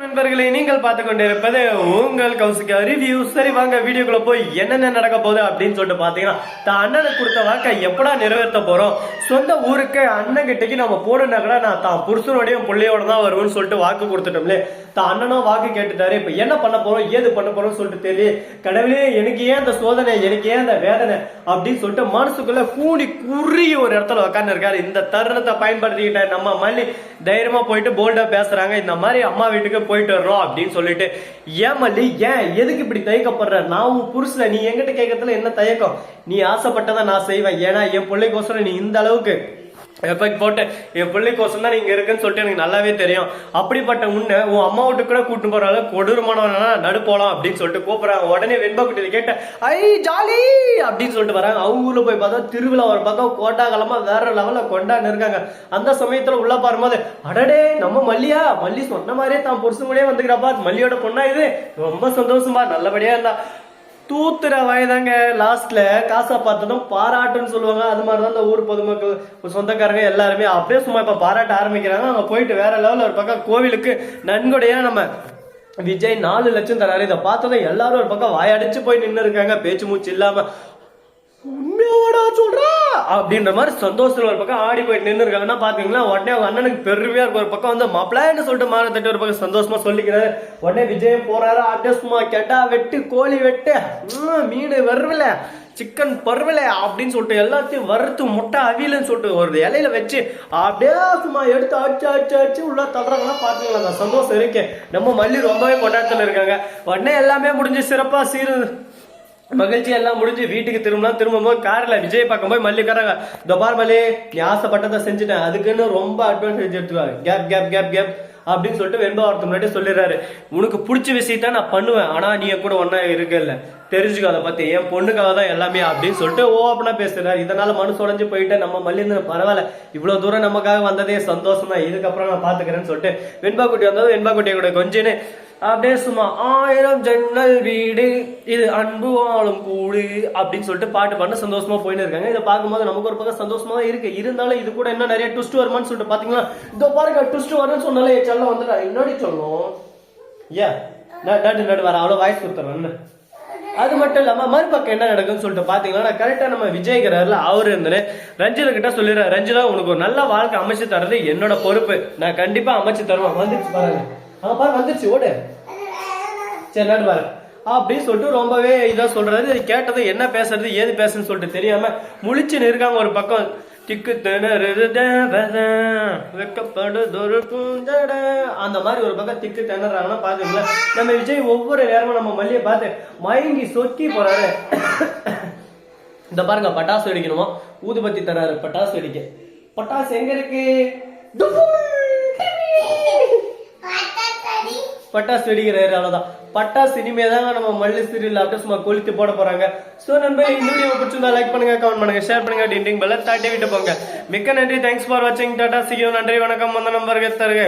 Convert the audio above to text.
நண்பர்களை நீங்கள் பார்த்து கொண்டிருப்பது உங்கள் கௌசிகா ரிவ்யூ. சரி வாங்க வீடியோக்குள்ள போய் என்னென்ன நடக்க போகுது அப்படின்னு சொல்லிட்டு பாத்தீங்கன்னா, தான் அண்ணனுக்கு கொடுத்த வாக்கை எப்படா நிறைவேற்ற போறோம், சொந்த ஊருக்கு அண்ணன் கிட்டக்கு நம்ம போனா கூட நான் தான் புருஷனோடையும் பிள்ளையோட தான் வருவேன்னு சொல்லிட்டு வாக்கு கொடுத்துட்டோம்லே. தான் அண்ணனும் வாக்கு கேட்டுட்டாரு. இப்ப என்ன பண்ண போறோம் ஏது பண்ண போறோம்னு சொல்லிட்டு தெரியும். கடவுளே எனக்கு ஏன் அந்த சோதனை, எனக்கு ஏன் அந்த வேதனை அப்படின்னு சொல்லிட்டு மனசுக்குள்ள கூடி குறுகி ஒரு இடத்துல உட்கார்ந்து இருக்காரு. இந்த தருணத்தை பயன்படுத்திக்கிட்ட நம்ம மல்லி தைரியமா போயிட்டு போல்டா பேசுறாங்க. இந்த மாதிரி அம்மா வீட்டுக்கு போயிட்டு வர்றோம் அப்படின்னு சொல்லிட்டு. ஏன் மல்லி, ஏன் எதுக்கு இப்படி தயக்கப்படுற? நான் உன் புருஷன், நீ என்கிட்ட கேட்கறதுல என்ன தயக்கம்? நீ ஆசைப்பட்டதை நான் செய்வேன். ஏன்னா என் பிள்ளைக்கோசரம் நீ இந்த அளவுக்கு எஃபெக்ட் போட்டு என் பிள்ளைக்கோசம் தான் நீங்க இருக்குன்னு சொல்லிட்டு எனக்கு நல்லாவே தெரியும். அப்படிப்பட்ட உன்னை உன் அம்மா வீட்டுக்கு கூட கூட்டு போற அளவுக்கு கொடூரமானவனா நடு போலாம் அப்படின்னு சொல்லிட்டு கூப்பிடுறாங்க. உடனே வெண்பா குட்டி கேட்ட ஐ ஜாலி அப்படின்னு சொல்லிட்டு வராங்க. அவங்க ஊர்ல போய் பார்த்தா திருவிழா ஒரு பக்கம் கோட்டாகலமா வேற லெவல்ல கொண்டான்னு இருக்காங்க. அந்த சமயத்துல உள்ள பாரும்போது அடடே நம்ம மல்லியா, மல்லி சொன்ன மாதிரியே தான் புருஷன் கூடயே வந்துக்கிறப்பா, மல்லியோட பொண்ணா இது ரொம்ப சந்தோஷமா நல்லபடியா இருந்தா. தூத்துற வயதாங்க. லாஸ்ட்ல காசா பார்த்ததும் பாராட்டுன்னு சொல்லுவாங்க. அது மாதிரிதான் இந்த ஊர் பொதுமக்கள் சொந்தக்காரங்க எல்லாருமே அப்படியே சும்மா இப்ப பாராட்ட ஆரம்பிக்கிறாங்க. அவங்க போயிட்டு வேற லெவல்ல ஒரு பக்கம் கோவிலுக்கு நன்கொடையா நம்ம விஜய் 4 லட்சம் தராரு. இதை பார்த்ததும் எல்லாரும் ஒரு பக்கம் வாயடிச்சு போய் நின்று இருக்காங்க, பேச்சு மூச்சு இல்லாம. உண்மையோட சொல்றா அப்படின்ற மாதிரி சந்தோஷத்துல ஒரு பக்கம் ஆடி போயிட்டு நின்று இருக்காங்கன்னா பாத்தீங்களா. உடனே அவங்க அண்ணனுக்கு பெருமையா இருக்கு. ஒரு பக்கம் வந்து மாப்பிள்ளைன்னு சொல்லிட்டு மாற தட்டி ஒரு பக்கம் சந்தோஷமா சொல்லிக்கிறாரு. உடனே விஜய் போறாரு. அப்படியே சும்மா கெட்டா வெட்டு, கோழி வெட்டு, மீன் வருவில, சிக்கன் பருவல அப்படின்னு சொல்லிட்டு எல்லாத்தையும் வறுத்து முட்டை அவியலன்னு சொல்லிட்டு ஒரு இலையில வச்சு அப்படியே சும்மா எடுத்து அடிச்சு அடிச்சு அடிச்சு உள்ள தள்ளுறாங்கன்னா பாத்தீங்களா. அந்த சந்தோஷம் இருக்கு. நம்ம மல்லி ரொம்பவே கொண்டாட்டத்துல இருக்காங்க. உடனே எல்லாமே முடிஞ்சு சிறப்பா சீரு மகிழ்ச்சி எல்லாம் முடிஞ்சு வீட்டுக்கு திரும்பும்போது கார்ல விஜய் பார்க்கும் போய் மல்லிக்காரங்க தொபார் மல்லி நீ ஆசைப்பட்டதை செஞ்சுட்டேன், அதுக்குன்னு ரொம்ப அட்வான்டேஜ் எடுத்துக்காரு, கேப் கேப் கேப் கேப் அப்படின்னு சொல்லிட்டு வெண்பா ஒருத்தர் முன்னாடி சொல்லிடுறாரு. உனக்கு பிடிச்ச விஷயத்த நான் பண்ணுவேன், ஆனா நீ கூட ஒன்னா இருக்கல, தெரிஞ்சுக்கோ அதை பத்தி, என் பொண்ணுக்காக தான் எல்லாமே அப்படின்னு சொல்லிட்டு ஓப்பனா பேசுறாரு. இதனால மனசு உடஞ்சு போயிட்டு நம்ம மல்லிந்து பரவாயில்ல, இவ்வளவு தூரம் நமக்காக வந்ததே சந்தோஷம் தான், இதுக்கப்புறம் நான் பாத்துக்கிறேன்னு சொல்லிட்டு வெண்பா குட்டி வந்தது. வெண்பா குட்டியை கூட கொஞ்சன்னு அப்படியே சும்மா 1000 ஜன்னல் வீடு இது அன்பு வாழும் கூடு அப்படின்னு சொல்லிட்டு பாட்டு பண்ண சந்தோஷமா போயின்னு இருக்காங்க. இதை பார்க்கும்போது நமக்கு ஒரு பக்கம் சந்தோஷமா தான் இருக்கு. இருந்தாலும் இது கூட இன்னும் நிறைய ட்விஸ்ட் வருமான்னு சொல்லிட்டு பாத்தீங்கன்னா, இதோ பாருங்க ட்விஸ்ட் வரும்னு சொன்னாலே என் செல்லம் வந்துடா என்னடி சொல்லணும். ஏன் நடு வர அவ்வளவு வாய்ஸ் கொடுத்துறேன்னு. அது மட்டும் இல்லாம மறுபக்கம் என்ன நடக்குன்னு சொல்லிட்டு பாத்தீங்கன்னா, கரெக்டா நம்ம விஜய்கிறாருல அவரு இருந்து ரஞ்சிதா கிட்ட சொல்லிடுறாரு. ரஞ்சிதா உனக்கு ஒரு நல்ல வாழ்க்கை அமைச்சு தர்றது என்னோட பொறுப்பு, நான் கண்டிப்பா அமைச்சு தருவேன். வந்துருச்சு பாருங்க, வந்துருச்சு ஓடு, சரி நடு பாரு அப்படின்னு சொல்லிட்டு ரொம்பவே இதா சொல்றாரு. கேட்டது என்ன பேசுறது ஏது பேசுன்னு சொல்லிட்டு தெரியாம முழிச்சு இருக்காங்க. ஒரு பக்கம் திக்கு வெக்கப்படுதொரு பூந்தட அந்த மாதிரி ஒரு பக்கம் திக்கு திணறாங்கன்னா பாத்தீங்களா. நம்ம விஜய் ஒவ்வொரு நேரமும் நம்ம மல்லியை பார்த்து மயங்கி சொக்கி போறாரு. இந்த பாருங்க பட்டாசு வெடிக்கணுமா, ஊதுபத்தி தராரு பட்டாசு வெடிக்க. பட்டாசு எங்க இருக்கு? பட்டாசு வெடிக்கிறாரு. அவ்வளவுதான் பட்டாசு. இனிமேதாங்க நம்ம மல்லி சீரியல் அப்படியே சும்மா கொளுத்தி போட போறாங்க. சோ நண்பர்களே, இந்த வீடியோ பிடிச்சிருந்தா லைக் பண்ணுங்க, கமெண்ட் பண்ணுங்க, ஷேர் பண்ணுங்க, டிண்டிங் பெல்ல தட்டி விட்டு போங்க. மிக்க நன்றி, தேங்க்ஸ் ஃபார் வாட்சிங், டாடா, see you, நன்றி, வணக்கம், வந்தனம், வருக தருக.